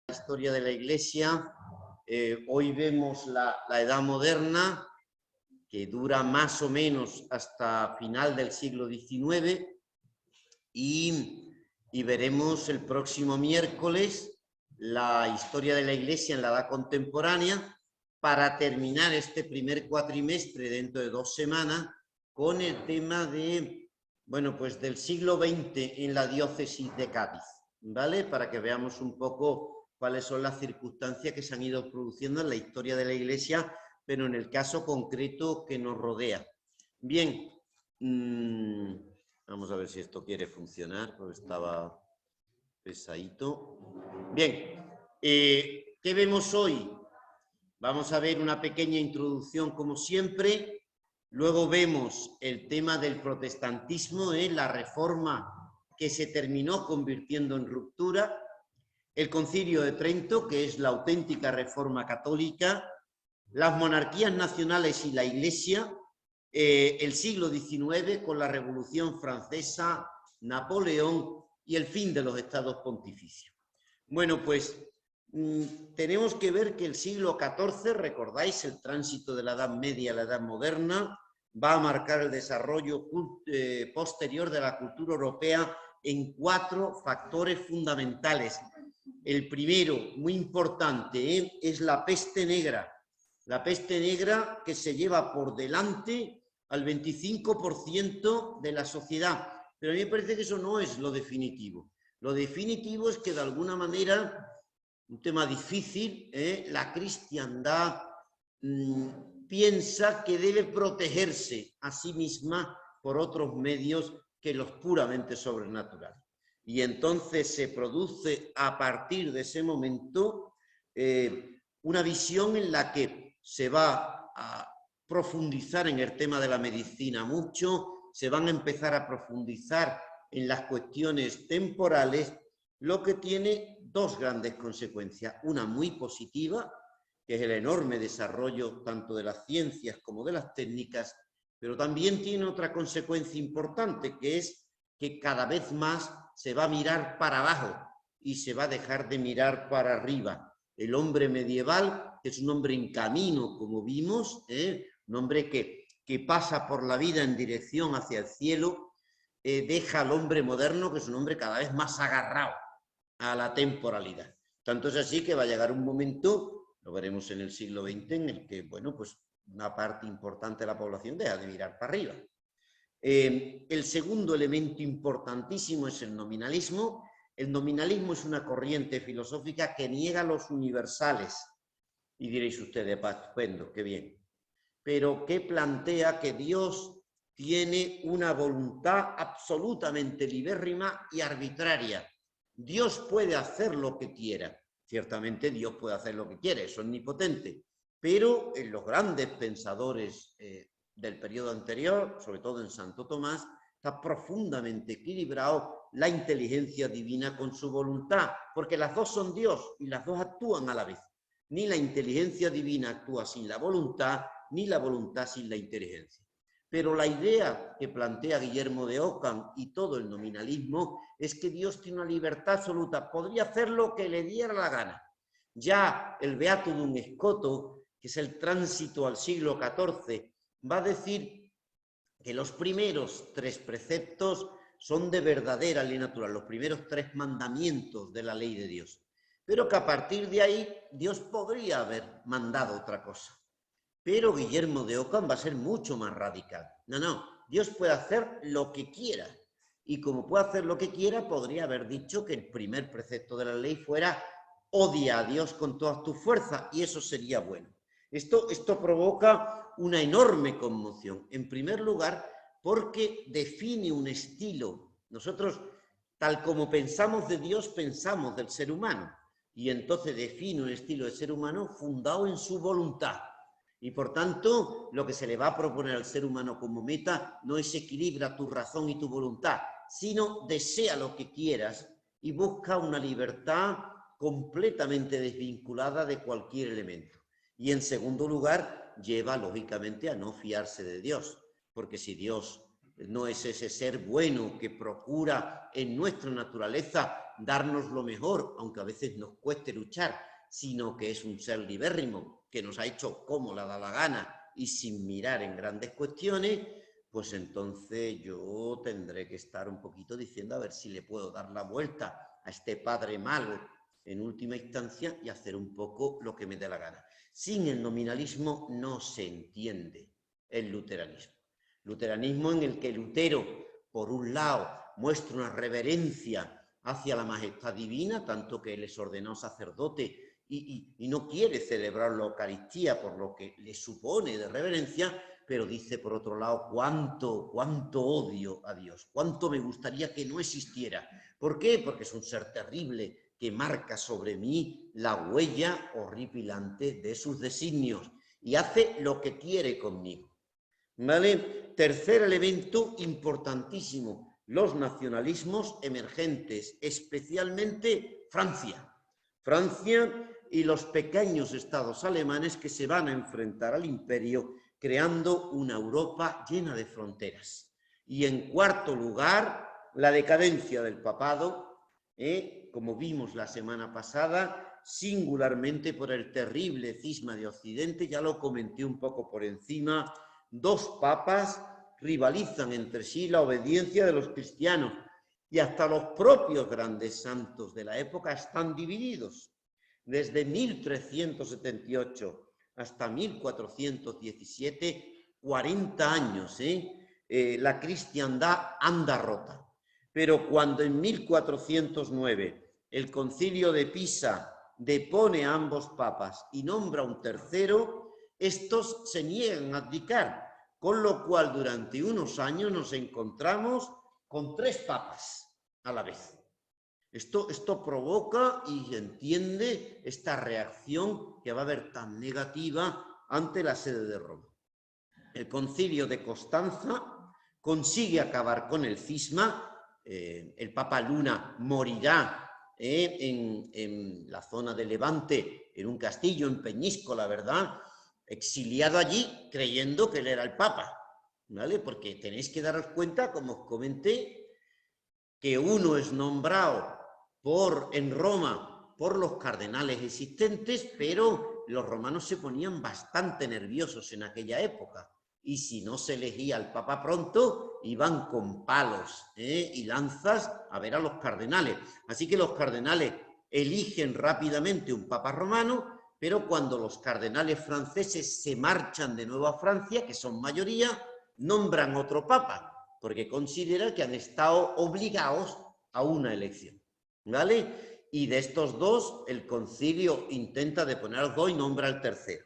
Historia de la Iglesia. Hoy vemos la Edad Moderna, que dura más o menos hasta final del siglo XIX, y veremos el próximo miércoles la historia de la Iglesia en la Edad Contemporánea, para terminar este primer cuatrimestre dentro de 2 semanas con el tema de, bueno, pues del siglo XX en la diócesis de Cádiz, ¿vale? Para que veamos un poco cuáles son las circunstancias que se han ido produciendo en la historia de la Iglesia, pero en el caso concreto que nos rodea. Bien, vamos a ver si esto quiere funcionar, porque estaba pesadito. Bien, ¿qué vemos hoy? Vamos a ver una pequeña introducción como siempre, luego vemos el tema del protestantismo, la reforma que se terminó convirtiendo en ruptura, el Concilio de Trento, que es la auténtica reforma católica, las monarquías nacionales y la Iglesia, el siglo XIX con la Revolución Francesa, Napoleón y el fin de los estados pontificios. Bueno, pues tenemos que ver que el siglo XIV, recordáis, el tránsito de la Edad Media a la Edad Moderna, va a marcar el desarrollo posterior de la cultura europea en 4 factores fundamentales. El primero, muy importante, es la peste negra. La peste negra que se lleva por delante al 25% de la sociedad. Pero a mí me parece que eso no es lo definitivo. Lo definitivo es que de alguna manera, un tema difícil, la cristiandad piensa que debe protegerse a sí misma por otros medios que los puramente sobrenaturales. Y entonces se produce a partir de ese momento una visión en la que se va a profundizar en el tema de la medicina mucho, se van a empezar a profundizar en las cuestiones temporales, lo que tiene 2 grandes consecuencias. Una muy positiva, que es el enorme desarrollo tanto de las ciencias como de las técnicas, pero también tiene otra consecuencia importante, que es que cada vez más se va a mirar para abajo y se va a dejar de mirar para arriba. El hombre medieval, que es un hombre en camino, como vimos, un hombre que pasa por la vida en dirección hacia el cielo, deja al hombre moderno, que es un hombre cada vez más agarrado a la temporalidad. Tanto es así que va a llegar un momento, lo veremos en el siglo XX, en el que, bueno, pues una parte importante de la población deja de mirar para arriba. El segundo elemento importantísimo es el nominalismo. El nominalismo es una corriente filosófica que niega los universales. Y diréis ustedes, estupendo, qué bien. Pero que plantea que Dios tiene una voluntad absolutamente libérrima y arbitraria. Dios puede hacer lo que quiera. Ciertamente Dios puede hacer lo que quiere, es omnipotente. Pero en los grandes pensadores del periodo anterior, sobre todo en Santo Tomás, está profundamente equilibrado la inteligencia divina con su voluntad, porque las dos son Dios y las dos actúan a la vez. Ni la inteligencia divina actúa sin la voluntad, ni la voluntad sin la inteligencia. Pero la idea que plantea Guillermo de Ockham y todo el nominalismo es que Dios tiene una libertad absoluta, podría hacer lo que le diera la gana. Ya el Beato Scoto, que es el tránsito al siglo XIV, va a decir que los primeros 3 preceptos son de verdadera ley natural, los primeros 3 mandamientos de la ley de Dios, pero que a partir de ahí Dios podría haber mandado otra cosa. Pero Guillermo de Ockham va a ser mucho más radical. No, Dios puede hacer lo que quiera, y como puede hacer lo que quiera, podría haber dicho que el primer precepto de la ley fuera odia a Dios con todas tus fuerzas, y eso sería bueno. Esto provoca una enorme conmoción. En primer lugar, porque define un estilo. Nosotros, tal como pensamos de Dios, pensamos del ser humano. Y entonces define un estilo de ser humano fundado en su voluntad. Y por tanto, lo que se le va a proponer al ser humano como meta no es equilibra tu razón y tu voluntad, sino desea lo que quieras y busca una libertad completamente desvinculada de cualquier elemento. Y en segundo lugar, lleva lógicamente a no fiarse de Dios, porque si Dios no es ese ser bueno que procura en nuestra naturaleza darnos lo mejor, aunque a veces nos cueste luchar, sino que es un ser libérrimo, que nos ha hecho como le da la gana y sin mirar en grandes cuestiones, pues entonces yo tendré que estar un poquito diciendo a ver si le puedo dar la vuelta a este padre malo en última instancia y hacer un poco lo que me dé la gana. Sin el nominalismo no se entiende el luteranismo. Luteranismo en el que Lutero, por un lado, muestra una reverencia hacia la majestad divina, tanto que él es ordenado sacerdote y no quiere celebrar la Eucaristía por lo que le supone de reverencia, pero dice por otro lado cuánto odio a Dios, cuánto me gustaría que no existiera. ¿Por qué? Porque es un ser terrible que marca sobre mí la huella horripilante de sus designios y hace lo que quiere conmigo. ¿Vale? Tercer elemento importantísimo, los nacionalismos emergentes, especialmente Francia. Francia y los pequeños estados alemanes que se van a enfrentar al imperio creando una Europa llena de fronteras. Y en cuarto lugar, la decadencia del papado, como vimos la semana pasada, singularmente por el terrible cisma de Occidente, ya lo comenté un poco por encima, dos papas rivalizan entre sí la obediencia de los cristianos y hasta los propios grandes santos de la época están divididos. Desde 1378 hasta 1417, 40 años, la cristiandad anda rota. Pero cuando en 1409 el concilio de Pisa depone a ambos papas y nombra un tercero, estos se niegan a abdicar, con lo cual durante unos años nos encontramos con 3 papas a la vez. Esto provoca y entiende esta reacción que va a haber tan negativa ante la sede de Roma. El concilio de Constanza consigue acabar con el cisma. El Papa Luna morirá en la zona de Levante, en un castillo, en Peñíscola, ¿verdad? Exiliado allí creyendo que él era el Papa, ¿vale? Porque tenéis que daros cuenta, como os comenté, que uno es nombrado en Roma por los cardenales existentes, pero los romanos se ponían bastante nerviosos en aquella época. Y si no se elegía al Papa pronto, iban con palos y lanzas a ver a los cardenales. Así que los cardenales eligen rápidamente un Papa romano, pero cuando los cardenales franceses se marchan de nuevo a Francia, que son mayoría, nombran otro Papa, porque considera que han estado obligados a una elección, ¿vale? Y de estos dos, el concilio intenta deponer a los dos y nombra al tercero.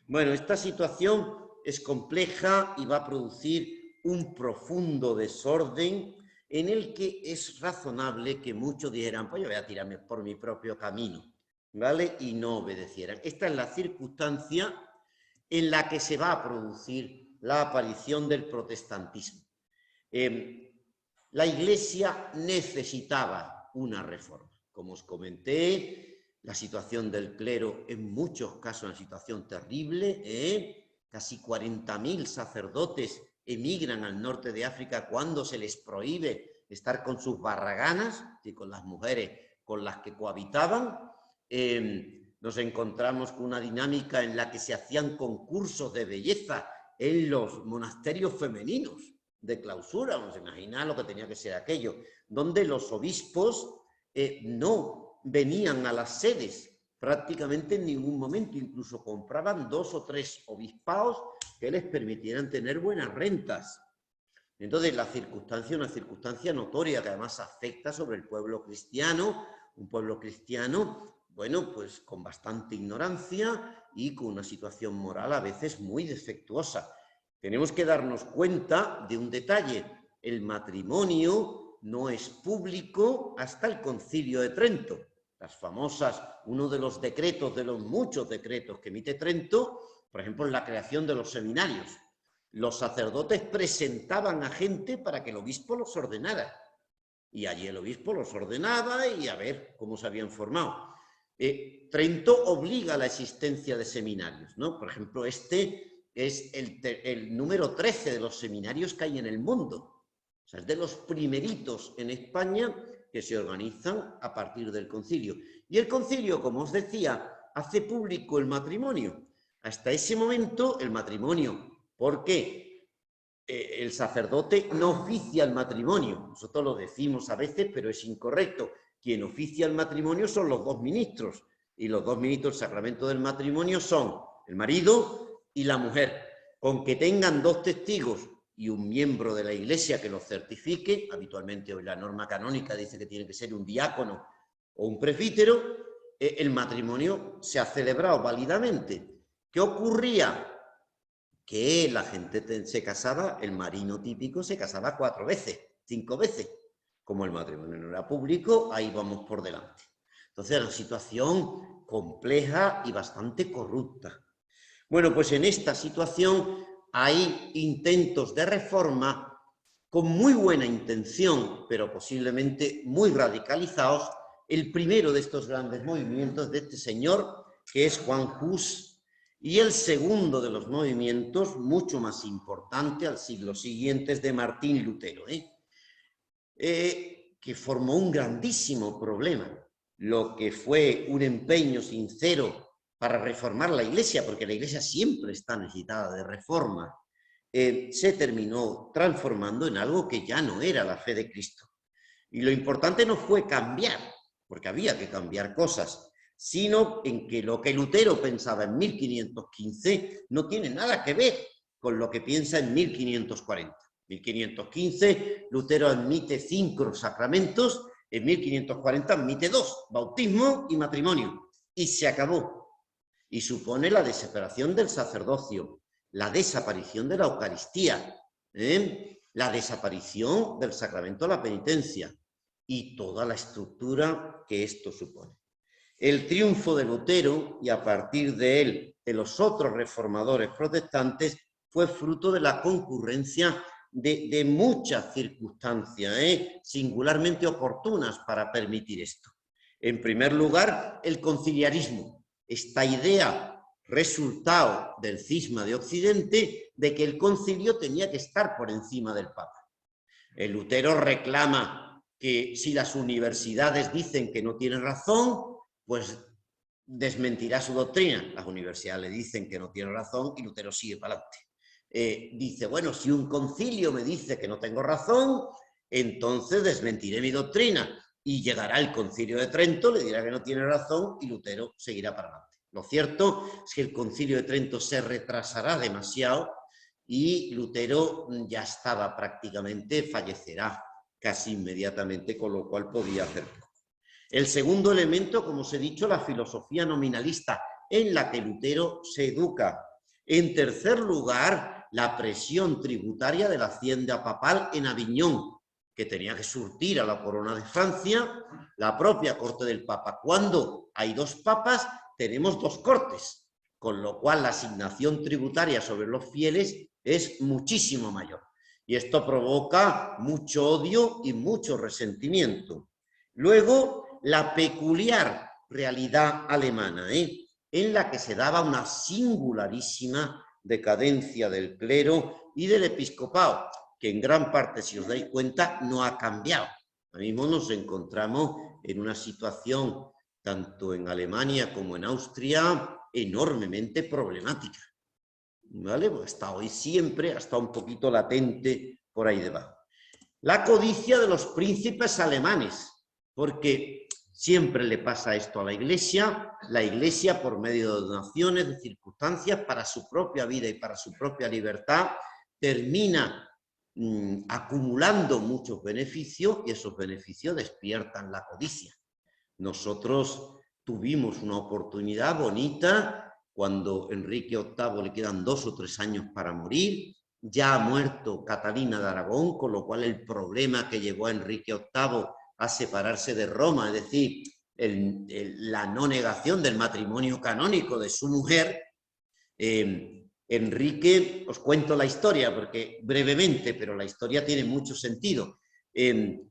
Bueno, esta situación es compleja y va a producir un profundo desorden en el que es razonable que muchos dijeran, pues yo voy a tirarme por mi propio camino, ¿vale? Y no obedecieran. Esta es la circunstancia en la que se va a producir la aparición del protestantismo. La Iglesia necesitaba una reforma. Como os comenté, la situación del clero en muchos casos es una situación terrible. Casi 40.000 sacerdotes emigran al norte de África cuando se les prohíbe estar con sus barraganas y con las mujeres con las que cohabitaban. Nos encontramos con una dinámica en la que se hacían concursos de belleza en los monasterios femeninos de clausura. Vamos a imaginar lo que tenía que ser aquello, donde los obispos no venían a las sedes prácticamente en ningún momento, incluso compraban 2 o 3 obispados que les permitieran tener buenas rentas. Entonces la circunstancia, una circunstancia notoria que además afecta sobre el pueblo cristiano, un pueblo cristiano, bueno, pues con bastante ignorancia y con una situación moral a veces muy defectuosa. Tenemos que darnos cuenta de un detalle: el matrimonio no es público hasta el Concilio de Trento. Las famosas, uno de los decretos, de los muchos decretos que emite Trento, por ejemplo, es la creación de los seminarios. Los sacerdotes presentaban a gente para que el obispo los ordenara. Y allí el obispo los ordenaba y a ver cómo se habían formado. Trento obliga a la existencia de seminarios, ¿no? Por ejemplo, este es el número 13 de los seminarios que hay en el mundo. O sea, es de los primeritos en España que se organizan a partir del concilio. Y el concilio, como os decía, hace público el matrimonio. Hasta ese momento, el matrimonio, porque el sacerdote no oficia el matrimonio. Nosotros lo decimos a veces, pero es incorrecto. Quien oficia el matrimonio son los dos ministros. Y los dos ministros del sacramento del matrimonio son el marido y la mujer. Con que tengan dos testigos y un miembro de la Iglesia que lo certifique, habitualmente hoy la norma canónica dice que tiene que ser un diácono o un presbítero, el matrimonio se ha celebrado válidamente. ¿Qué ocurría? Que la gente se casaba, el marino típico se casaba 4 veces, 5 veces. Como el matrimonio no era público, ahí vamos por delante. Entonces, era una situación compleja y bastante corrupta. Bueno, pues en esta situación hay intentos de reforma con muy buena intención, pero posiblemente muy radicalizados. El primero de estos grandes movimientos de este señor, que es Juan Hus, y el segundo de los movimientos, mucho más importante al siglo siguiente, es de Martín Lutero, que formó un grandísimo problema. Lo que fue un empeño sincero para reformar la Iglesia, porque la Iglesia siempre está necesitada de reforma, se terminó transformando en algo que ya no era la fe de Cristo. Y lo importante no fue cambiar, porque había que cambiar cosas, sino en que lo que Lutero pensaba en 1515 no tiene nada que ver con lo que piensa en 1540. En 1515 Lutero admite 5 sacramentos, en 1540 admite 2, bautismo y matrimonio, y se acabó. Y supone la desaparición del sacerdocio, la desaparición de la Eucaristía, la desaparición del sacramento de la penitencia y toda la estructura que esto supone. El triunfo de Lutero, y a partir de él de los otros reformadores protestantes, fue fruto de la concurrencia de muchas circunstancias, singularmente oportunas para permitir esto. En primer lugar, el conciliarismo, esta idea resultado del cisma de Occidente de que el concilio tenía que estar por encima del Papa. El Lutero reclama que si las universidades dicen que no tienen razón, pues desmentirá su doctrina. Las universidades le dicen que no tiene razón y Lutero sigue para adelante. Dice, bueno, si un concilio me dice que no tengo razón, entonces desmentiré mi doctrina. Y llegará el concilio de Trento, le dirá que no tiene razón y Lutero seguirá para adelante. Lo cierto es que el concilio de Trento se retrasará demasiado y Lutero ya estaba prácticamente, fallecerá casi inmediatamente, con lo cual podía hacer poco. El segundo elemento, como os he dicho, la filosofía nominalista, en la que Lutero se educa. En tercer lugar, la presión tributaria de la hacienda papal en Aviñón, que tenía que surtir a la corona de Francia, la propia corte del Papa. Cuando hay 2 papas, tenemos 2 cortes, con lo cual la asignación tributaria sobre los fieles es muchísimo mayor. Y esto provoca mucho odio y mucho resentimiento. Luego, la peculiar realidad alemana, en la que se daba una singularísima decadencia del clero y del episcopado, que en gran parte, si os dais cuenta, no ha cambiado. Ahora mismo nos encontramos en una situación, tanto en Alemania como en Austria, enormemente problemática. ¿Vale? Pues hasta hoy siempre ha estado un poquito latente por ahí debajo. La codicia de los príncipes alemanes, porque siempre le pasa esto a la Iglesia por medio de donaciones, de circunstancias, para su propia vida y para su propia libertad, termina acumulando muchos beneficios y esos beneficios despiertan la codicia. Nosotros tuvimos una oportunidad bonita cuando Enrique VIII le quedan 2 o 3 años para morir. Ya ha muerto Catalina de Aragón, con lo cual el problema que llevó a Enrique VIII a separarse de Roma, es decir, la no negación del matrimonio canónico de su mujer, Enrique, os cuento la historia, porque brevemente, pero la historia tiene mucho sentido.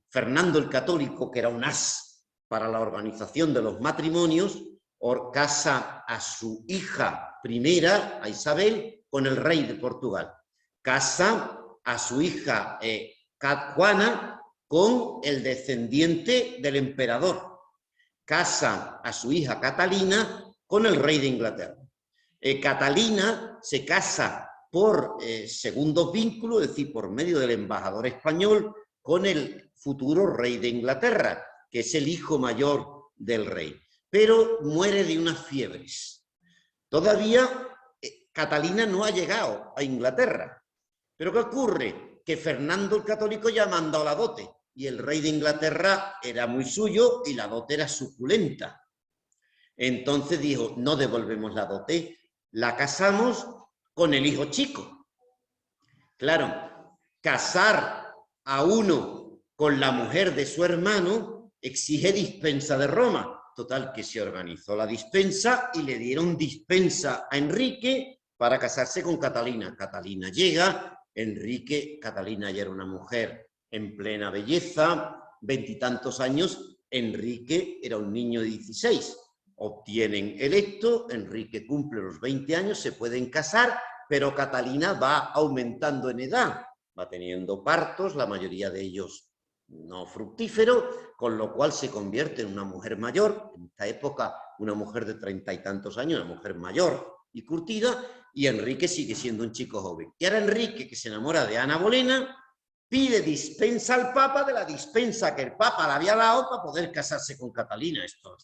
Fernando el Católico, que era un as para la organización de los matrimonios, casa a su hija primera, a Isabel, con el rey de Portugal. Casa a su hija Juana con el descendiente del emperador. Casa a su hija Catalina con el rey de Inglaterra. Catalina se casa por segundos vínculos, es decir, por medio del embajador español, con el futuro rey de Inglaterra, que es el hijo mayor del rey, pero muere de unas fiebres. Todavía Catalina no ha llegado a Inglaterra. ¿Pero qué ocurre? Que Fernando el Católico ya ha mandado la dote, y el rey de Inglaterra era muy suyo y la dote era suculenta. Entonces dijo, no devolvemos la dote, la casamos con el hijo chico. Claro, casar a uno con la mujer de su hermano exige dispensa de Roma. Total, que se organizó la dispensa y le dieron dispensa a Enrique para casarse con Catalina. Catalina llega, Catalina ya era una mujer en plena belleza, 20 y tantos años, Enrique era un niño de 16. Obtienen electo, Enrique cumple los 20 años, se pueden casar, pero Catalina va aumentando en edad, va teniendo partos, la mayoría de ellos no fructífero, con lo cual se convierte en una mujer mayor, en esta época una mujer de 30 y tantos años, una mujer mayor y curtida, y Enrique sigue siendo un chico joven. Y ahora Enrique, que se enamora de Ana Bolena, pide dispensa al Papa de la dispensa que el Papa le había dado para poder casarse con Catalina. Esto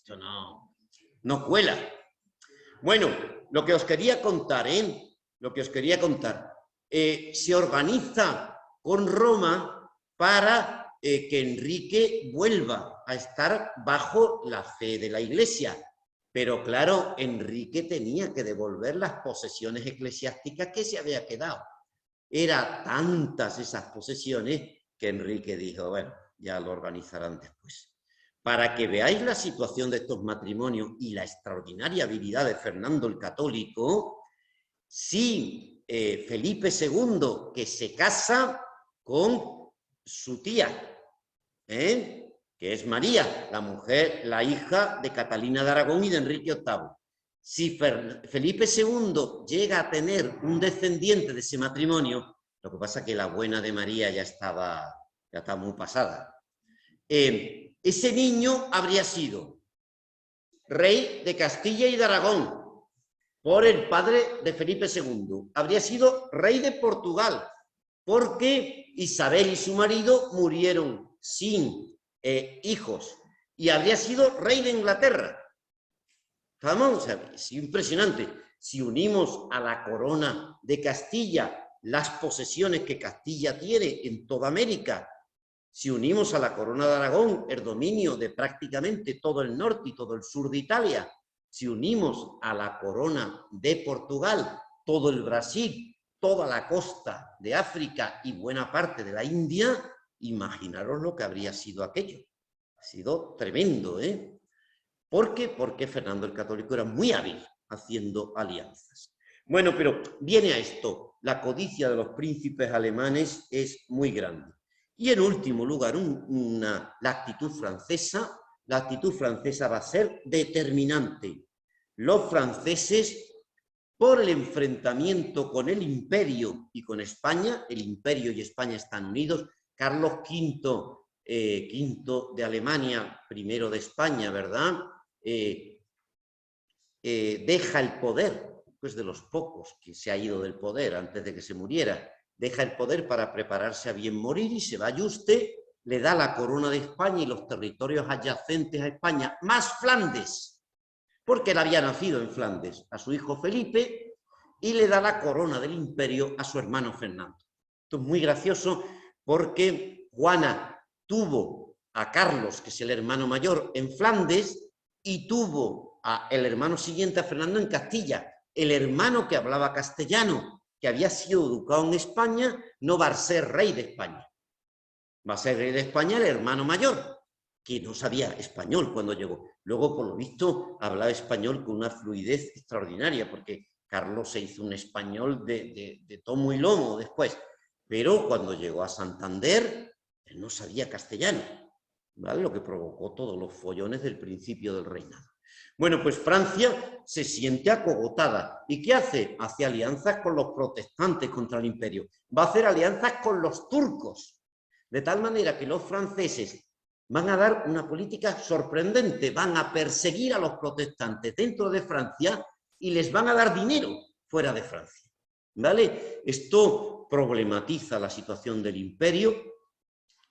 no cuela. Bueno, lo que os quería contar, se organiza con Roma para que Enrique vuelva a estar bajo la fe de la Iglesia. Pero claro, Enrique tenía que devolver las posesiones eclesiásticas que se había quedado. Eran tantas esas posesiones que Enrique dijo, bueno, ya lo organizarán después. Para que veáis la situación de estos matrimonios y la extraordinaria habilidad de Fernando el Católico, sí, Felipe II, que se casa con su tía, que es María, la hija de Catalina de Aragón y de Enrique VIII. Si Felipe II llega a tener un descendiente de ese matrimonio, lo que pasa es que la buena de María ya estaba muy pasada, ese niño habría sido rey de Castilla y de Aragón por el padre de Felipe II. Habría sido rey de Portugal porque Isabel y su marido murieron sin hijos, y habría sido rey de Inglaterra. ¿Vamos? O sea, es impresionante. Si unimos a la corona de Castilla las posesiones que Castilla tiene en toda América, si unimos a la corona de Aragón el dominio de prácticamente todo el norte y todo el sur de Italia, si unimos a la corona de Portugal todo el Brasil, toda la costa de África y buena parte de la India, imaginaros lo que habría sido aquello. Ha sido tremendo, ¿eh? ¿Por qué? Porque Fernando el Católico era muy hábil haciendo alianzas. Bueno, pero viene a esto, la codicia de los príncipes alemanes es muy grande. Y en último lugar, la actitud francesa va a ser determinante. Los franceses, por el enfrentamiento con el imperio y con España, el imperio y España están unidos, Carlos V, quinto de Alemania, primero de España, ¿verdad? Deja el poder, pues de los pocos que se ha ido del poder antes de que se muriera, deja el poder para prepararse a bien morir y se va a Yuste, le da la corona de España y los territorios adyacentes a España, más Flandes, porque él había nacido en Flandes, a su hijo Felipe, y le da la corona del imperio a su hermano Fernando. Esto es muy gracioso porque Juana tuvo a Carlos, que es el hermano mayor, en Flandes, y tuvo el hermano siguiente a Fernando en Castilla. El hermano que hablaba castellano, que había sido educado en España, no va a ser rey de España. Va a ser rey de España el hermano mayor, que no sabía español cuando llegó. Luego, por lo visto, hablaba español con una fluidez extraordinaria, porque Carlos se hizo un español de tomo y lomo después. Pero cuando llegó a Santander, él no sabía castellano, ¿vale? Lo que provocó todos los follones del principio del reinado. Bueno, pues Francia se siente acogotada. ¿Y qué hace? Hace alianzas con los protestantes contra el imperio. Va a hacer alianzas con los turcos. De tal manera que los franceses van a dar una política sorprendente, van a perseguir a los protestantes dentro de Francia y les van a dar dinero fuera de Francia, ¿vale? Esto problematiza la situación del imperio.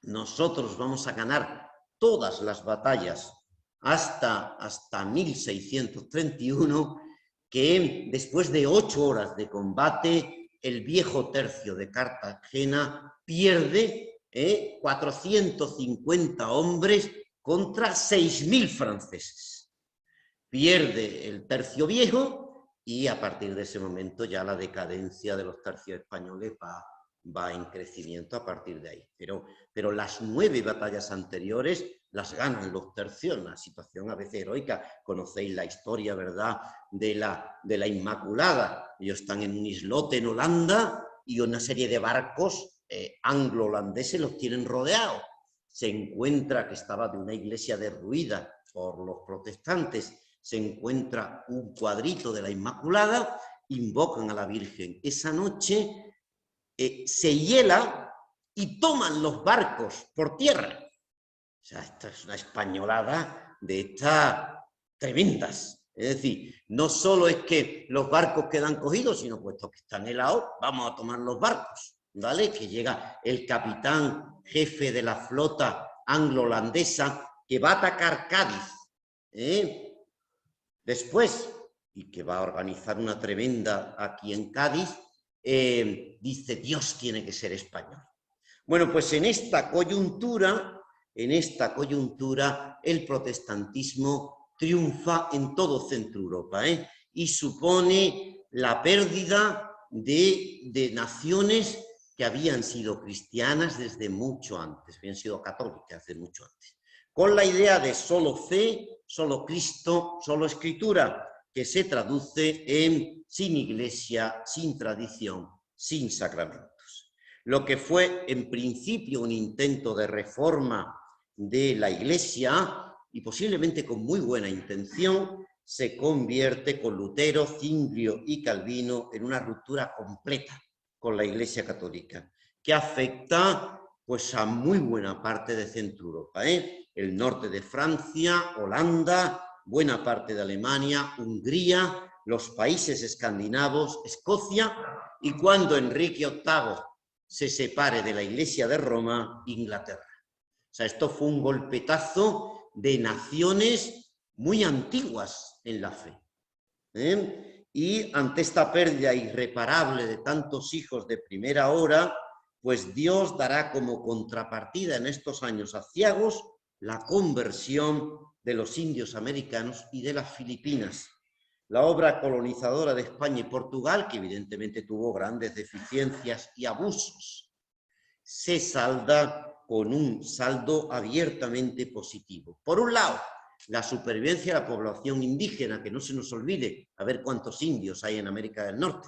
Nosotros vamos a ganar todas las batallas hasta 1631, que después de 8 horas de combate, el viejo tercio de Cartagena pierde 450 hombres contra 6.000 franceses. Pierde el tercio viejo y a partir de ese momento ya la decadencia de los tercios españoles va en crecimiento a partir de ahí. Pero las 9 batallas anteriores las ganan los tercios, una situación a veces heroica. Conocéis la historia, ¿verdad?, de la Inmaculada. Ellos están en un islote en Holanda y una serie de barcos anglo-holandeses los tienen rodeados. Se encuentra que estaba de una iglesia derruida por los protestantes, se encuentra un cuadrito de la Inmaculada, invocan a la Virgen. Esa noche se hiela y toman los barcos por tierra. O sea, esta es una españolada de estas tremendas. Es decir, no solo es que los barcos quedan cogidos, sino puesto que están helados, vamos a tomar los barcos, ¿vale? Que llega el capitán jefe de la flota anglo-holandesa que va a atacar Cádiz, después, y que va a organizar una tremenda aquí en Cádiz, dice, Dios tiene que ser español. Bueno, pues en esta coyuntura, el protestantismo triunfa en todo Centro Europa, y supone la pérdida de naciones que habían sido cristianas desde mucho antes, habían sido católicas desde mucho antes, con la idea de solo fe, solo Cristo, solo Escritura, que se traduce en sin iglesia, sin tradición, sin sacramentos. Lo que fue en principio un intento de reforma de la iglesia, y posiblemente con muy buena intención, se convierte con Lutero, Zwinglio y Calvino en una ruptura completa con la Iglesia Católica, que afecta pues a muy buena parte de Centro Europa, el norte de Francia, Holanda, buena parte de Alemania, Hungría, los países escandinavos, Escocia, y cuando Enrique VIII se separe de la Iglesia de Roma, Inglaterra. O sea, esto fue un golpetazo de naciones muy antiguas en la fe. Y ante esta pérdida irreparable de tantos hijos de primera hora, pues Dios dará como contrapartida en estos años aciagos la conversión de los indios americanos y de las Filipinas. La obra colonizadora de España y Portugal, que evidentemente tuvo grandes deficiencias y abusos, se salda con un saldo abiertamente positivo. Por un lado, la supervivencia de la población indígena, que no se nos olvide, a ver cuántos indios hay en América del Norte,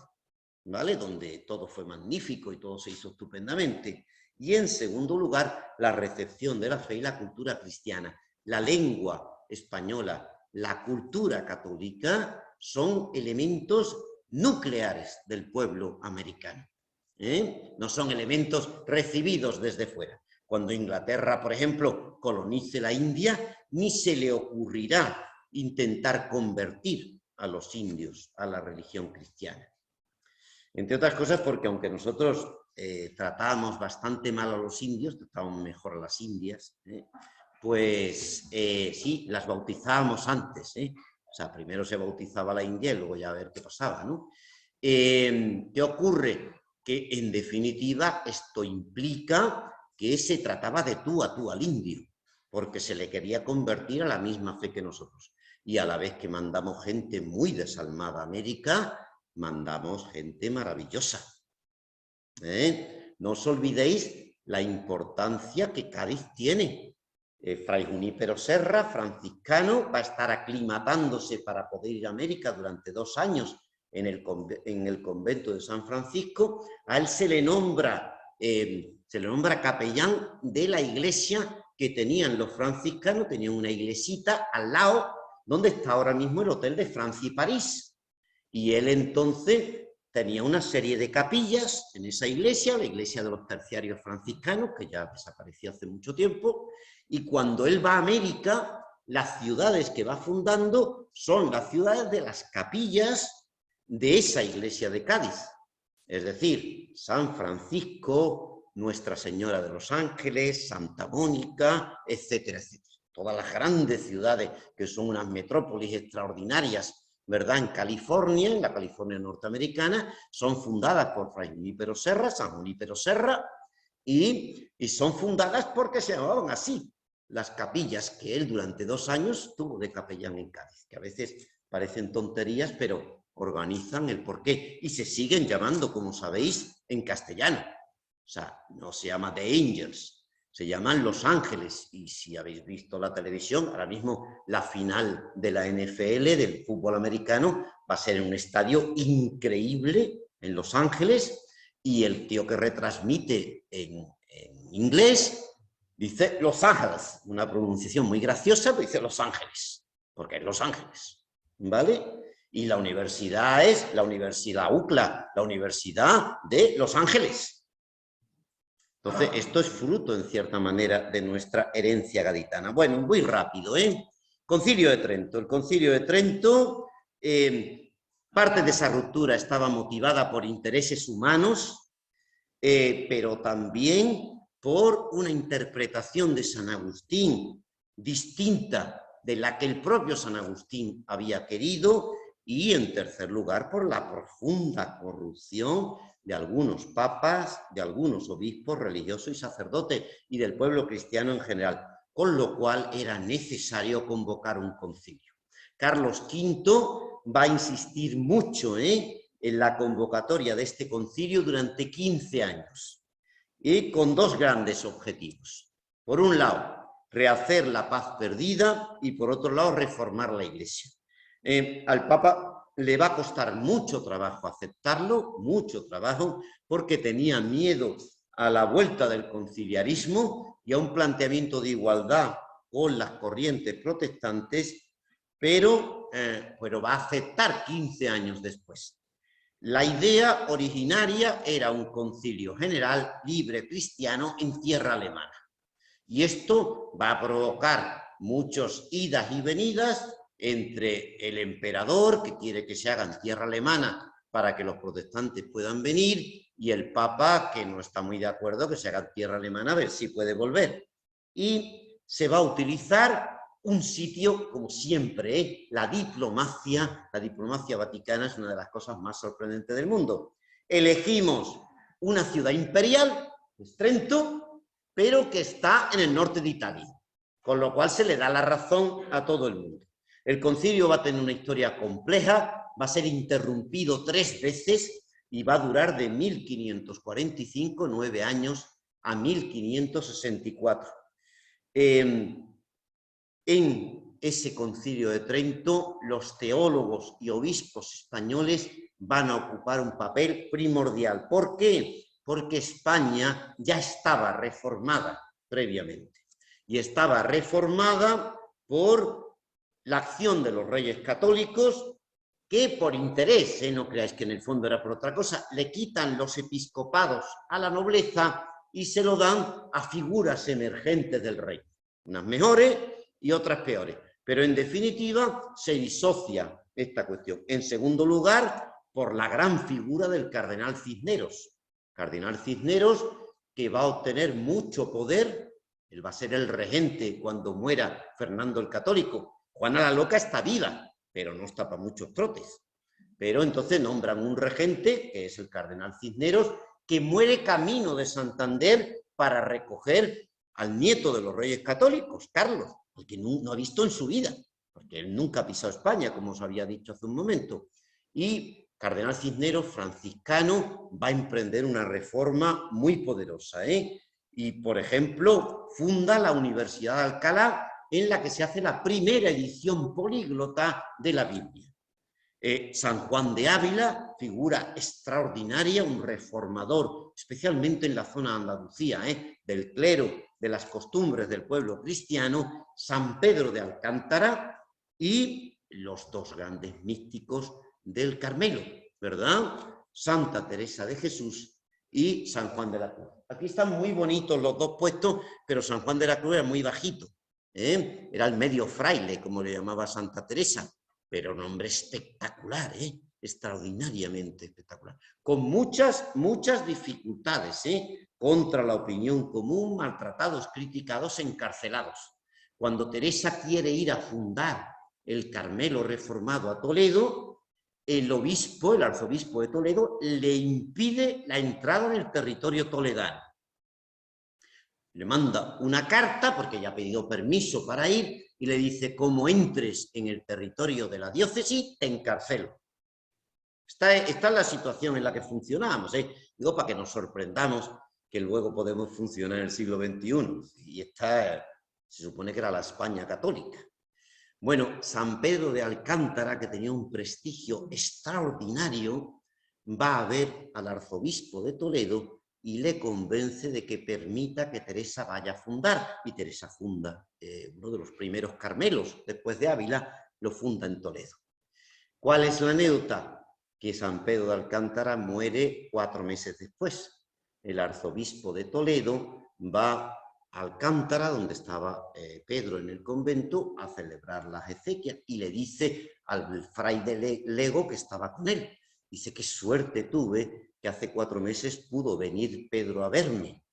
¿vale? Donde todo fue magnífico y todo se hizo estupendamente. Y en segundo lugar, la recepción de la fe y la cultura cristiana. La lengua española, la cultura católica son elementos nucleares del pueblo americano. No son elementos recibidos desde fuera. Cuando Inglaterra, por ejemplo, colonice la India, ni se le ocurrirá intentar convertir a los indios a la religión cristiana. Entre otras cosas porque aunque nosotros tratábamos bastante mal a los indios, tratábamos mejor a las indias, pues sí, las bautizábamos antes, O sea, primero se bautizaba la India y luego ya a ver qué pasaba, ¿no? ¿Qué ocurre? Que en definitiva esto implica que se trataba de tú a tú al indio, porque se le quería convertir a la misma fe que nosotros. Y a la vez que mandamos gente muy desalmada a América, mandamos gente maravillosa. No os olvidéis la importancia que Cádiz tiene. Fray Junípero Serra, franciscano, va a estar aclimatándose para poder ir a América durante 2 años en el convento de San Francisco. A él se le nombra capellán de la iglesia que tenían los franciscanos. Tenían una iglesita al lado donde está ahora mismo el hotel de Francia y París. Y él entonces tenía una serie de capillas en esa iglesia, la iglesia de los terciarios franciscanos, que ya desapareció hace mucho tiempo, y cuando él va a América, las ciudades que va fundando son las ciudades de las capillas de esa iglesia de Cádiz. Es decir, San Francisco, Nuestra Señora de los Ángeles, Santa Mónica, etcétera, etcétera. Todas las grandes ciudades que son unas metrópolis extraordinarias, ¿verdad? En California, en la California norteamericana, son fundadas por Fray Junípero Serra, San Junípero Serra, y son fundadas porque se llamaban así las capillas que él durante 2 años tuvo de capellán en Cádiz, que a veces parecen tonterías, pero organizan el porqué, y se siguen llamando, como sabéis, en castellano. O sea, no se llama The Angels, se llaman Los Ángeles, y si habéis visto la televisión, ahora mismo la final de la NFL, del fútbol americano, va a ser en un estadio increíble en Los Ángeles, y el tío que retransmite en inglés dice Los Ángeles, una pronunciación muy graciosa, pero dice Los Ángeles, porque es Los Ángeles, ¿vale? Y la universidad es la Universidad UCLA, la Universidad de Los Ángeles. Entonces, esto es fruto, en cierta manera, de nuestra herencia gaditana. Bueno, muy rápido, ¿eh? Concilio de Trento. El Concilio de Trento, parte de esa ruptura estaba motivada por intereses humanos, pero también por una interpretación de San Agustín distinta de la que el propio San Agustín había querido, y en tercer lugar por la profunda corrupción de algunos papas, de algunos obispos, religiosos y sacerdotes, y del pueblo cristiano en general, con lo cual era necesario convocar un concilio. Carlos V va a insistir mucho en la convocatoria de este concilio durante 15 años, y con 2 grandes objetivos. Por un lado, rehacer la paz perdida, y por otro lado, reformar la Iglesia. Al Papa le va a costar mucho trabajo aceptarlo, mucho trabajo, porque tenía miedo a la vuelta del conciliarismo y a un planteamiento de igualdad con las corrientes protestantes, pero va a aceptar 15 años después. La idea originaria era un concilio general libre cristiano en tierra alemana. Y esto va a provocar muchas idas y venidas entre el emperador, que quiere que se haga en tierra alemana para que los protestantes puedan venir, y el Papa, que no está muy de acuerdo que se haga en tierra alemana, a ver si puede volver. Y se va a utilizar un sitio, como siempre, la diplomacia vaticana es una de las cosas más sorprendentes del mundo. Elegimos una ciudad imperial, Trento, pero que está en el norte de Italia, con lo cual se le da la razón a todo el mundo. El concilio va a tener una historia compleja, va a ser interrumpido 3 veces y va a durar de 1545, 9 años, a 1564. En ese concilio de Trento, los teólogos y obispos españoles van a ocupar un papel primordial. ¿Por qué? Porque España ya estaba reformada previamente, y estaba reformada por la acción de los reyes católicos, que por interés, no creáis que en el fondo era por otra cosa, le quitan los episcopados a la nobleza y se lo dan a figuras emergentes del reino, unas mejores y otras peores, pero en definitiva se disocia esta cuestión. En segundo lugar, por la gran figura del cardenal Cisneros, que va a obtener mucho poder. Él va a ser el regente cuando muera Fernando el Católico. Juana la Loca está viva, pero no está para muchos trotes. Pero entonces nombran un regente, que es el cardenal Cisneros, que muere camino de Santander para recoger al nieto de los reyes católicos, Carlos, el que no ha visto en su vida, porque él nunca ha pisado España, como os había dicho hace un momento. Y cardenal Cisneros, franciscano, va a emprender una reforma muy poderosa, Y, por ejemplo, funda la Universidad de Alcalá, en la que se hace la primera edición políglota de la Biblia. San Juan de Ávila, figura extraordinaria, un reformador, especialmente en la zona de Andalucía, del clero, de las costumbres del pueblo cristiano. San Pedro de Alcántara y los 2 grandes místicos del Carmelo, ¿verdad? Santa Teresa de Jesús y San Juan de la Cruz. Aquí están muy bonitos los dos puestos, pero San Juan de la Cruz era muy bajito, ¿eh? Era el medio fraile, como le llamaba Santa Teresa, pero un hombre espectacular, ¿eh? Extraordinariamente espectacular, con muchas dificultades, ¿eh? Contra la opinión común, maltratados, criticados, encarcelados. Cuando Teresa quiere ir a fundar el Carmelo reformado a Toledo, el arzobispo de Toledo, le impide la entrada en el territorio toledano. Le manda una carta, porque ya ha pedido permiso para ir, y le dice: como entres en el territorio de la diócesis, te encarcelo. Esta es la situación en la que funcionamos, ¿eh? Digo, para que nos sorprendamos que luego podemos funcionar en el siglo XXI. Y esta se supone que era la España católica. Bueno, San Pedro de Alcántara, que tenía un prestigio extraordinario, va a ver al arzobispo de Toledo y le convence de que permita que Teresa vaya a fundar. Y Teresa funda uno de los primeros Carmelos, después de Ávila, lo funda en Toledo. ¿Cuál es la anécdota? Que San Pedro de Alcántara muere 4 meses después. El arzobispo de Toledo va a Alcántara, donde estaba Pedro en el convento, a celebrar las exequias, y le dice al fraile lego que estaba con él, dice: qué suerte tuve que hace 4 meses pudo venir Pedro a verme.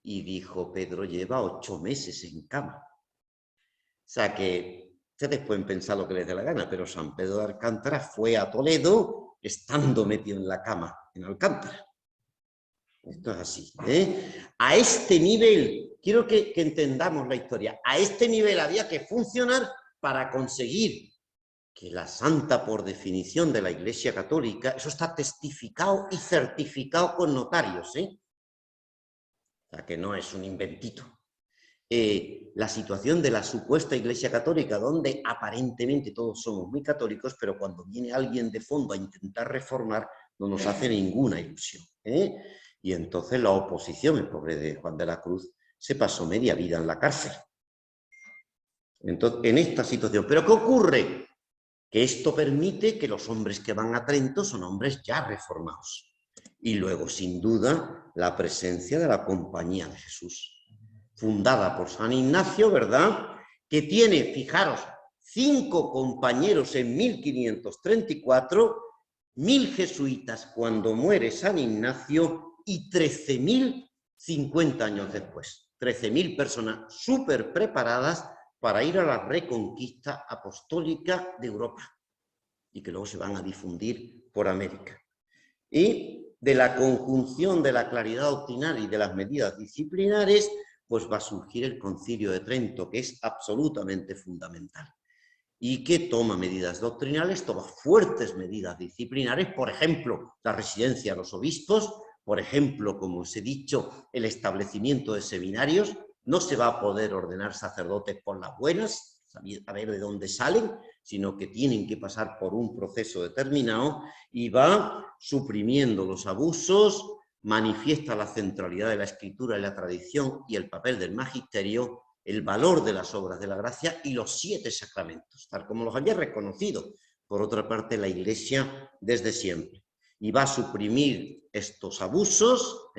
Y dijo Pedro: lleva 8 meses en cama. O sea que ustedes pueden pensar lo que les dé la gana, pero San Pedro de Alcántara fue a Toledo estando metido en la cama en Alcántara. Esto es así, ¿eh? A este nivel, quiero que entendamos la historia, a este nivel había que funcionar para conseguir que la santa, por definición de la Iglesia Católica, eso está testificado y certificado con notarios, ¿eh? O sea, que no es un inventito. La situación de la supuesta Iglesia Católica, donde aparentemente todos somos muy católicos, pero cuando viene alguien de fondo a intentar reformar, no nos hace ninguna ilusión, ¿eh? Y entonces la oposición, el pobre de Juan de la Cruz, se pasó media vida en la cárcel. Entonces, en esta situación. ¿Pero qué ocurre? Que esto permite que los hombres que van a Trento son hombres ya reformados. Y luego, sin duda, la presencia de la Compañía de Jesús, fundada por San Ignacio, ¿verdad? Que tiene, fijaros, 5 compañeros en 1534, 1000 jesuitas cuando muere San Ignacio y 13.000 50 años después. 13.000 personas súper preparadas para ir a la reconquista apostólica de Europa y que luego se van a difundir por América. Y de la conjunción de la claridad doctrinal y de las medidas disciplinares, pues va a surgir el Concilio de Trento, que es absolutamente fundamental y que toma medidas doctrinales, toma fuertes medidas disciplinares, por ejemplo, la residencia de los obispos, por ejemplo, como os he dicho, el establecimiento de seminarios. No se va a poder ordenar sacerdotes por las buenas, a ver de dónde salen, sino que tienen que pasar por un proceso determinado, y va suprimiendo los abusos, manifiesta la centralidad de la Escritura y la tradición y el papel del magisterio, el valor de las obras de la gracia y los 7 sacramentos, tal como los había reconocido, por otra parte, la Iglesia desde siempre. Y va a suprimir estos abusos,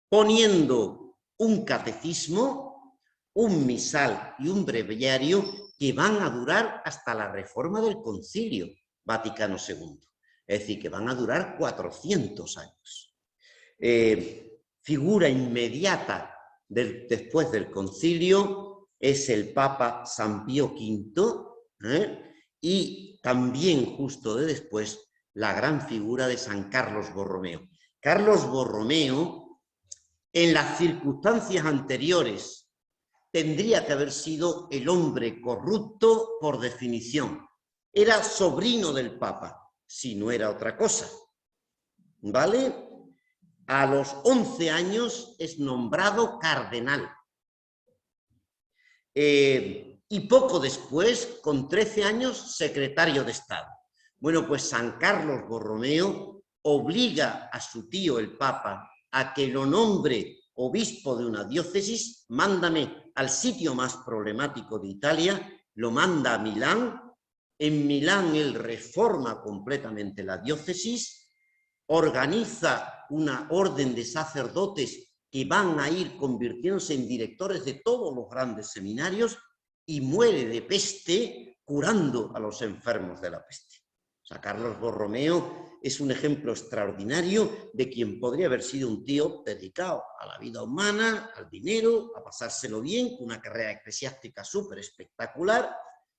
poniendo un catecismo, un misal y un breviario que van a durar hasta la reforma del Concilio Vaticano II. Es decir, que van a durar 400 años. Figura inmediata después del concilio es el Papa San Pío V, y también justo de después la gran figura de San Carlos Borromeo. Carlos Borromeo, en las circunstancias anteriores, tendría que haber sido el hombre corrupto por definición. Era sobrino del Papa, si no era otra cosa, ¿vale? A los 11 años es nombrado cardenal. Y poco después, con 13 años, secretario de Estado. Bueno, pues San Carlos Borromeo obliga a su tío, el Papa, a que lo nombre obispo de una diócesis. Mándame al sitio más problemático de Italia, lo manda a Milán. En Milán él reforma completamente la diócesis, organiza una orden de sacerdotes que van a ir convirtiéndose en directores de todos los grandes seminarios y muere de peste curando a los enfermos de la peste. O sea, Carlos Borromeo es un ejemplo extraordinario de quien podría haber sido un tío dedicado a la vida humana, al dinero, a pasárselo bien, con una carrera eclesiástica súper espectacular,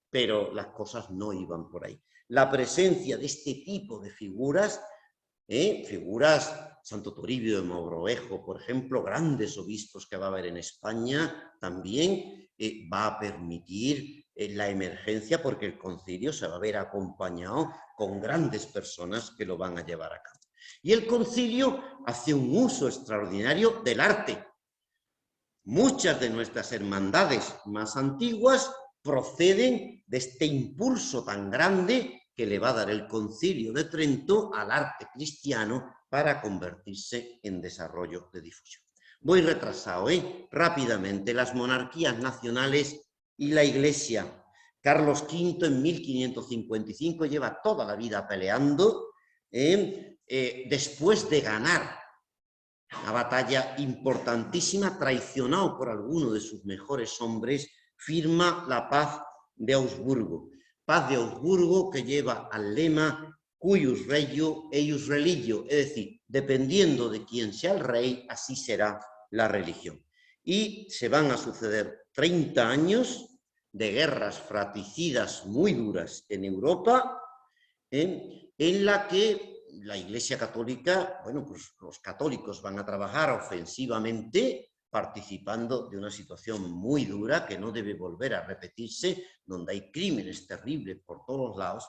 pero las cosas no iban por ahí. La presencia de este tipo de figuras, Santo Toribio de Mogrovejo, por ejemplo, grandes obispos que va a haber en España, también va a permitir la emergencia, porque el concilio se va a ver acompañado con grandes personas que lo van a llevar a cabo. Y el concilio hace un uso extraordinario del arte. Muchas de nuestras hermandades más antiguas proceden de este impulso tan grande que le va a dar el Concilio de Trento al arte cristiano para convertirse en desarrollo de difusión. Voy retrasado, rápidamente. Las monarquías nacionales y la Iglesia. Carlos V en 1555 lleva toda la vida peleando, después de ganar una batalla importantísima, traicionado por alguno de sus mejores hombres, firma la paz de Augsburgo. Paz de Augsburgo que lleva al lema cuius regio eius religio, es decir, dependiendo de quién sea el rey, así será la religión. Y se van a suceder 30 años de guerras fratricidas muy duras en Europa, en la que la Iglesia Católica, bueno, pues los católicos van a trabajar ofensivamente, participando de una situación muy dura que no debe volver a repetirse, donde hay crímenes terribles por todos lados,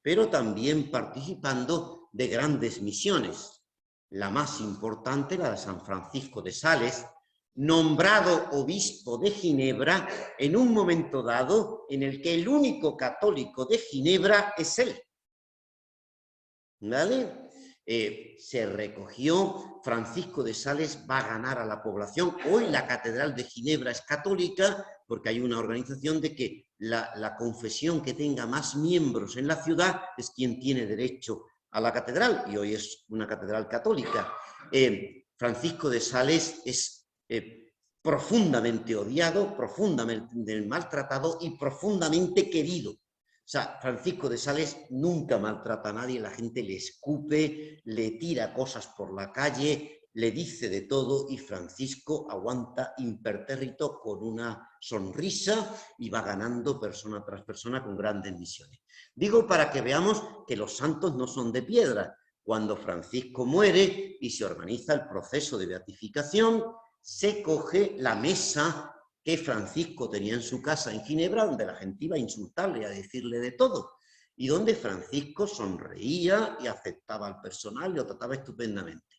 pero también participando de grandes misiones. La más importante, la de San Francisco de Sales, nombrado obispo de Ginebra en un momento dado en el que el único católico de Ginebra es él. ¿Vale? Se recogió, Francisco de Sales va a ganar a la población. Hoy la Catedral de Ginebra es católica porque hay una organización de que la confesión que tenga más miembros en la ciudad es quien tiene derecho a la catedral, y hoy es una catedral católica. Francisco de Sales es profundamente odiado, profundamente maltratado y profundamente querido. O sea, Francisco de Sales nunca maltrata a nadie, la gente le escupe, le tira cosas por la calle, le dice de todo, y Francisco aguanta impertérrito con una sonrisa y va ganando persona tras persona con grandes misiones. Digo para que veamos que los santos no son de piedra. Cuando Francisco muere y se organiza el proceso de beatificación, se coge la mesa que Francisco tenía en su casa en Ginebra, donde la gente iba a insultarle y a decirle de todo, y donde Francisco sonreía y aceptaba al personal y lo trataba estupendamente.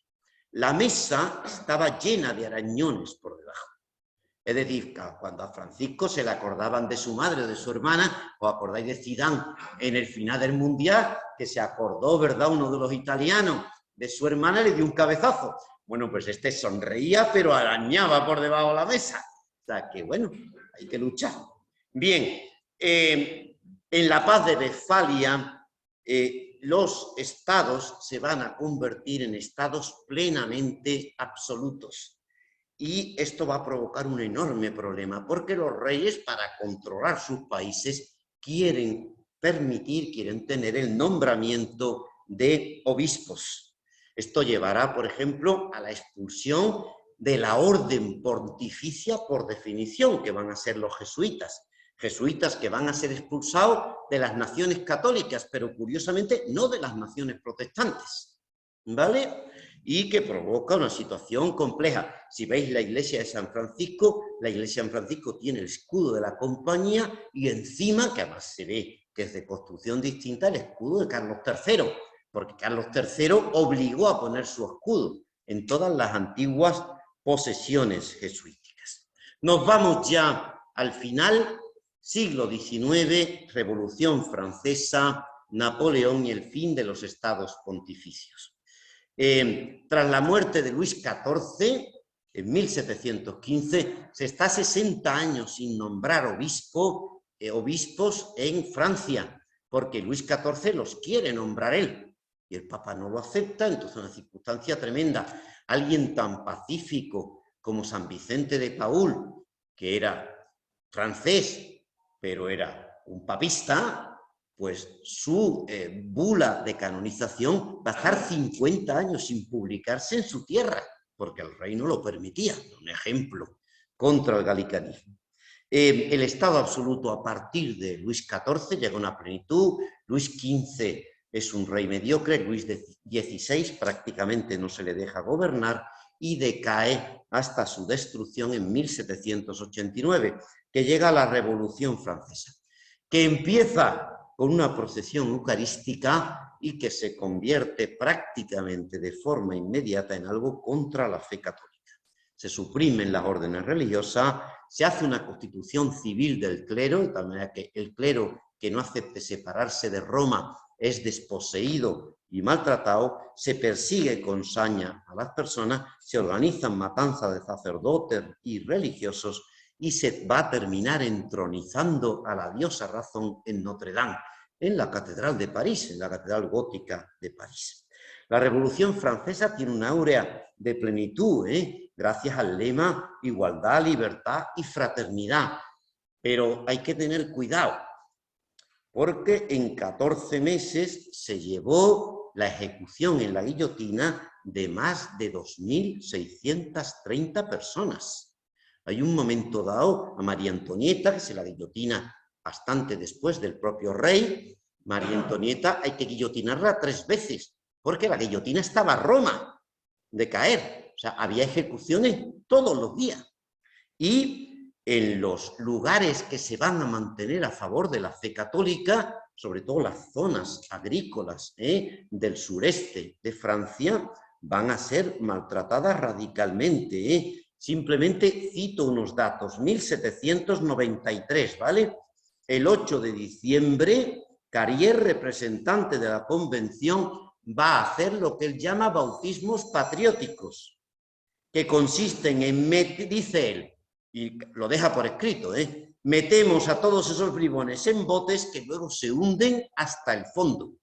La mesa estaba llena de arañones por debajo. Es decir, cuando a Francisco se le acordaban de su madre o de su hermana, os acordáis de Zidane en el final del Mundial, que se acordó, ¿verdad?, uno de los italianos de su hermana y le dio un cabezazo. Bueno, pues este sonreía, pero arañaba por debajo de la mesa. O sea que, bueno, hay que luchar. Bien, en la paz de Westfalia, los estados se van a convertir en estados plenamente absolutos. Y esto va a provocar un enorme problema, porque los reyes, para controlar sus países, quieren tener el nombramiento de obispos. Esto llevará, por ejemplo, a la expulsión de la orden pontificia por definición, que van a ser los jesuitas. Jesuitas que van a ser expulsados de las naciones católicas, pero curiosamente no de las naciones protestantes, ¿vale? Y que provoca una situación compleja. Si veis la iglesia de San Francisco, la iglesia de San Francisco tiene el escudo de la compañía y encima, que además se ve que es de construcción distinta, el escudo de Carlos III, porque Carlos III obligó a poner su escudo en todas las antiguas posesiones jesuíticas. Nos vamos ya al final, siglo XIX, Revolución Francesa, Napoleón y el fin de los estados pontificios. Tras la muerte de Luis XIV, en 1715, se está 60 años sin nombrar obispos en Francia, porque Luis XIV los quiere nombrar él. y el Papa no lo acepta. Entonces, una circunstancia tremenda. Alguien tan pacífico como San Vicente de Paúl, que era francés, pero era un papista, pues su bula de canonización va a estar 50 años sin publicarse en su tierra, porque el rey no lo permitía. Un ejemplo contra el galicanismo. El Estado absoluto a partir de Luis XIV llega a una plenitud. Luis XV es un rey mediocre, Luis XVI prácticamente no se le deja gobernar y decae hasta su destrucción en 1789, que llega a la Revolución Francesa, que empieza con una procesión eucarística y que se convierte prácticamente de forma inmediata en algo contra la fe católica. Se suprimen las órdenes religiosas, se hace una constitución civil del clero, de tal manera que el clero que no acepte separarse de Roma es desposeído y maltratado, se persigue con saña a las personas, se organizan matanzas de sacerdotes y religiosos y se va a terminar entronizando a la diosa razón en Notre Dame, en la Catedral de París, en la Catedral Gótica de París. La Revolución Francesa tiene una áurea de plenitud, gracias al lema igualdad, libertad y fraternidad. Pero hay que tener cuidado, porque en 14 meses se llevó la ejecución en la guillotina de más de 2.630 personas. Hay un momento dado a María Antonieta, que se la guillotina bastante después del propio rey. María Antonieta hay que guillotinarla 3 veces, porque la guillotina estaba a Roma de caer. O sea, había ejecuciones todos los días. Y en los lugares que se van a mantener a favor de la fe católica, sobre todo las zonas agrícolas del sureste de Francia, van a ser maltratadas radicalmente. Simplemente cito unos datos. 1793, ¿vale? El 8 de diciembre, Carrier, representante de la Convención, va a hacer lo que él llama bautismos patrióticos, que consisten en, dice él, y lo deja por escrito, metemos a todos esos bribones en botes que luego se hunden hasta el fondo.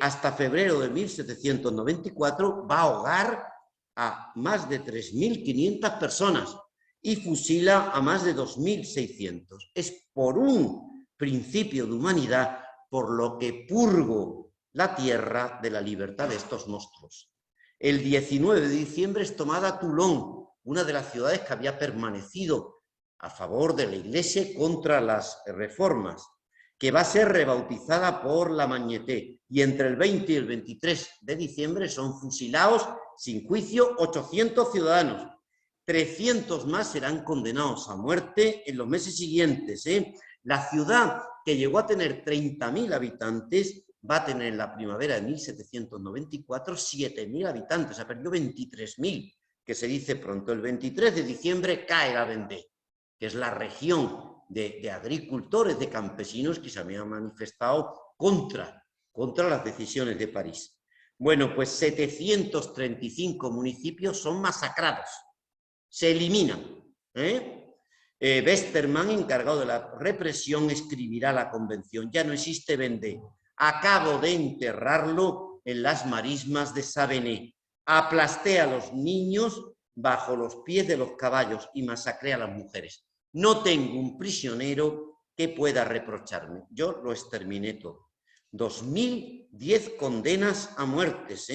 Hasta febrero de 1794 va a ahogar a más de 3.500 personas y fusila a más de 2.600. Es por un principio de humanidad por lo que purgo la tierra de la libertad de estos monstruos. El 19 de diciembre es tomada Toulon, una de las ciudades que había permanecido a favor de la Iglesia contra las reformas, que va a ser rebautizada por la Magneté. Y entre el 20 y el 23 de diciembre son fusilados sin juicio 800 ciudadanos. 300 más serán condenados a muerte en los meses siguientes. La ciudad, que llegó a tener 30.000 habitantes, va a tener en la primavera de 1794 7.000 habitantes, o sea, perdió 23.000, que se dice pronto. El 23 de diciembre cae la Vendée, que es la región de agricultores, de campesinos que se habían manifestado contra las decisiones de París. Bueno, pues 735 municipios son masacrados, se eliminan. Westermann, encargado de la represión, escribirá la convención: ya no existe Vendée. Acabo de enterrarlo en las marismas de Savenay. Aplasté a los niños bajo los pies de los caballos y masacré a las mujeres. No tengo un prisionero que pueda reprocharme. Yo lo exterminé todo. 2010 condenas a muertes.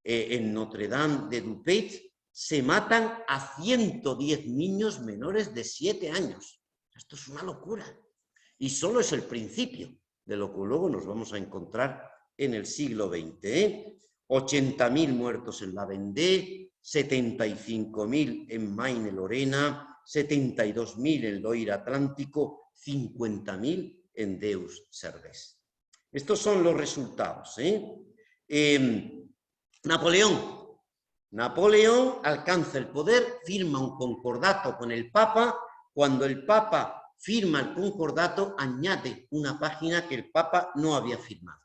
En Notre Dame de Dupeit se matan a 110 niños menores de 7 años. Esto es una locura. Y solo es el principio de lo que luego nos vamos a encontrar en el siglo XX. 80.000 muertos en la Vendée, 75.000 en Maine-Lorena, 72.000 en Loire Atlántico, 50.000 en Deus-Servais. Estos son los resultados. Napoleón alcanza el poder, firma un concordato con el Papa. Cuando el Papa firma el concordato, añade una página que el Papa no había firmado.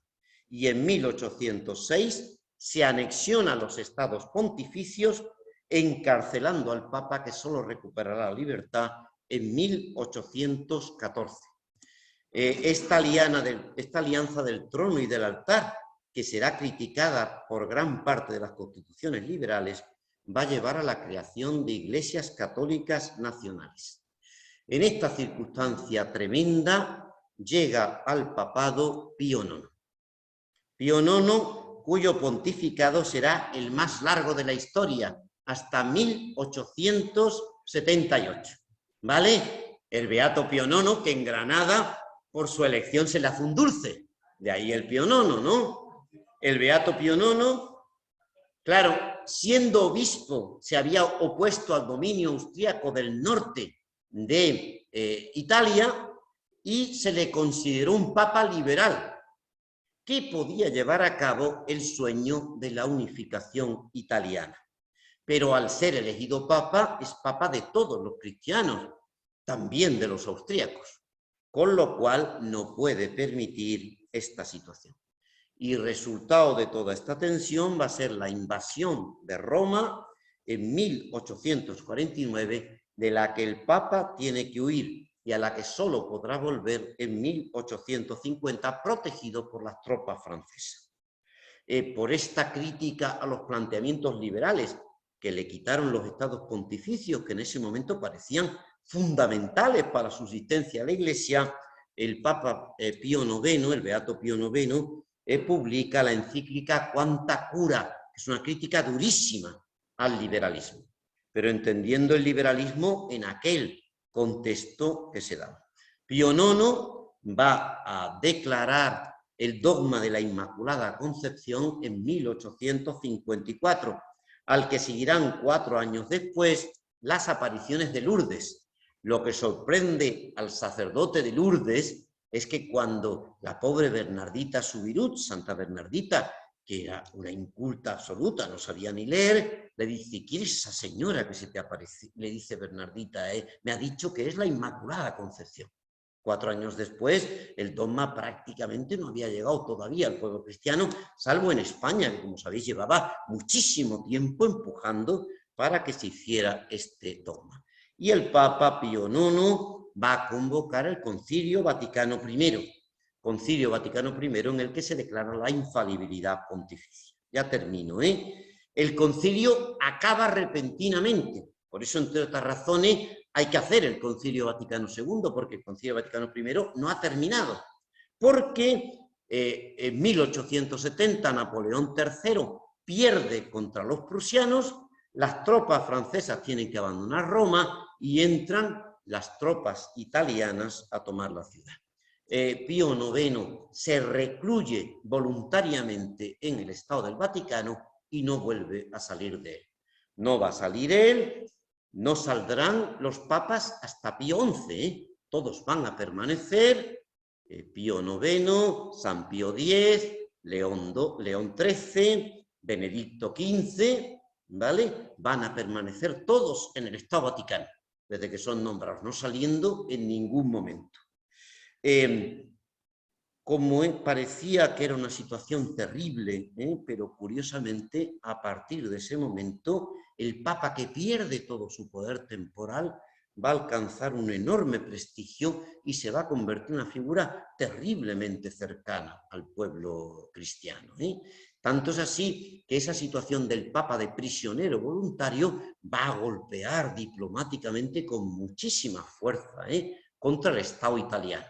Y en 1806 se anexiona a los estados pontificios, encarcelando al Papa, que solo recuperará la libertad en 1814. Esta alianza del trono y del altar, que será criticada por gran parte de las constituciones liberales, va a llevar a la creación de iglesias católicas nacionales. En esta circunstancia tremenda llega al papado Pío IX. Pío IX, cuyo pontificado será el más largo de la historia, hasta 1878. ¿Vale? El beato Pío IX, que en Granada, por su elección, se le hace un dulce. De ahí el Pío IX, ¿no? El beato Pío IX, claro, siendo obispo, se había opuesto al dominio austríaco del norte de Italia y se le consideró un papa liberal que podía llevar a cabo el sueño de la unificación italiana. Pero al ser elegido papa, es papa de todos los cristianos, también de los austríacos, con lo cual no puede permitir esta situación. Y resultado de toda esta tensión va a ser la invasión de Roma en 1849, de la que el Papa tiene que huir y a la que solo podrá volver en 1850, protegido por las tropas francesas. Por esta crítica a los planteamientos liberales que le quitaron los estados pontificios, que en ese momento parecían fundamentales para la subsistencia de la Iglesia, el Papa Pío IX, el Beato Pío IX, publica la encíclica Quanta Cura, que es una crítica durísima al liberalismo, pero entendiendo el liberalismo en aquel contexto que se da. Pío IX va a declarar el dogma de la Inmaculada Concepción en 1854, al que seguirán 4 años después las apariciones de Lourdes. Lo que sorprende al sacerdote de Lourdes es que cuando la pobre Bernardita Subirut, Santa Bernardita, que era una inculta absoluta, no sabía ni leer, le dice: ¿quién es esa señora que se te aparece? Le dice Bernardita: me ha dicho que es la Inmaculada Concepción. 4 años después, el dogma prácticamente no había llegado todavía al pueblo cristiano, salvo en España, que, como sabéis, llevaba muchísimo tiempo empujando para que se hiciera este dogma. Y el Papa Pío IX va a convocar el Concilio Vaticano I, Concilio Vaticano I en el que se declara la infalibilidad pontificia. Ya termino, El concilio acaba repentinamente, por eso, entre otras razones, hay que hacer el Concilio Vaticano II, porque el Concilio Vaticano I no ha terminado, porque en 1870 Napoleón III pierde contra los prusianos, las tropas francesas tienen que abandonar Roma y entran las tropas italianas a tomar la ciudad. Pío IX se recluye voluntariamente en el Estado del Vaticano y no vuelve a salir de él. No va a salir él, no saldrán los papas hasta Pío XI, todos van a permanecer, Pío IX, San Pío X, León XIII, Benedicto XV, ¿vale? Van a permanecer todos en el Estado Vaticano, desde que son nombrados, no saliendo en ningún momento. Como parecía que era una situación terrible, pero curiosamente, a partir de ese momento, el Papa, que pierde todo su poder temporal, va a alcanzar un enorme prestigio y se va a convertir en una figura terriblemente cercana al pueblo cristiano. Tanto es así que esa situación del Papa de prisionero voluntario va a golpear diplomáticamente con muchísima fuerza contra el Estado italiano.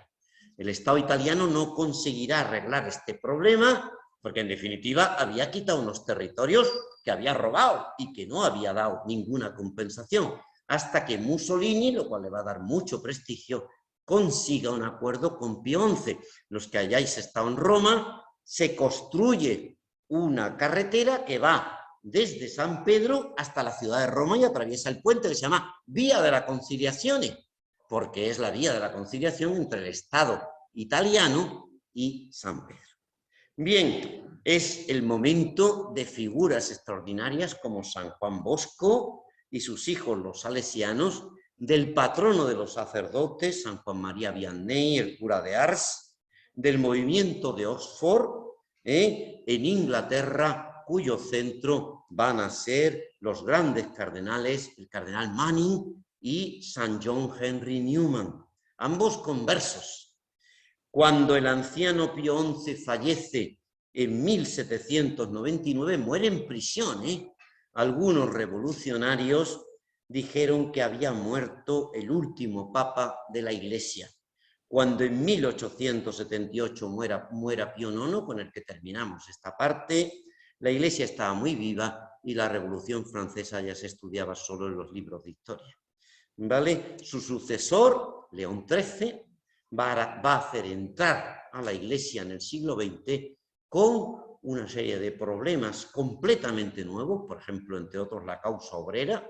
El Estado italiano no conseguirá arreglar este problema porque, en definitiva, había quitado unos territorios que había robado y que no había dado ninguna compensación, hasta que Mussolini, lo cual le va a dar mucho prestigio, consiga un acuerdo con Pío XI. Los que hayáis estado en Roma, se construye una carretera que va desde San Pedro hasta la ciudad de Roma y atraviesa el puente que se llama Vía de la Conciliazione, porque es la vía de la conciliación entre el Estado italiano y San Pedro. Bien, es el momento de figuras extraordinarias como San Juan Bosco y sus hijos los salesianos, del patrono de los sacerdotes, San Juan María Vianney, el cura de Ars, del movimiento de Oxford, en Inglaterra, cuyo centro van a ser los grandes cardenales, el cardenal Manning y San John Henry Newman, ambos conversos. Cuando el anciano Pío XI fallece en 1799 muere en prisión. Algunos revolucionarios dijeron que había muerto el último papa de la Iglesia. Cuando en 1878 muera Pío IX, con el que terminamos esta parte, la Iglesia estaba muy viva y la Revolución Francesa ya se estudiaba solo en los libros de historia. ¿Vale? Su sucesor, León XIII, va a hacer entrar a la Iglesia en el siglo XX con una serie de problemas completamente nuevos, por ejemplo, entre otros, la causa obrera.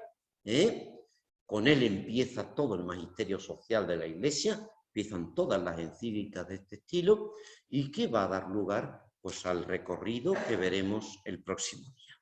Con él empieza todo el magisterio social de la Iglesia, empiezan todas las encíclicas de este estilo, y que va a dar lugar pues, al recorrido que veremos el próximo día.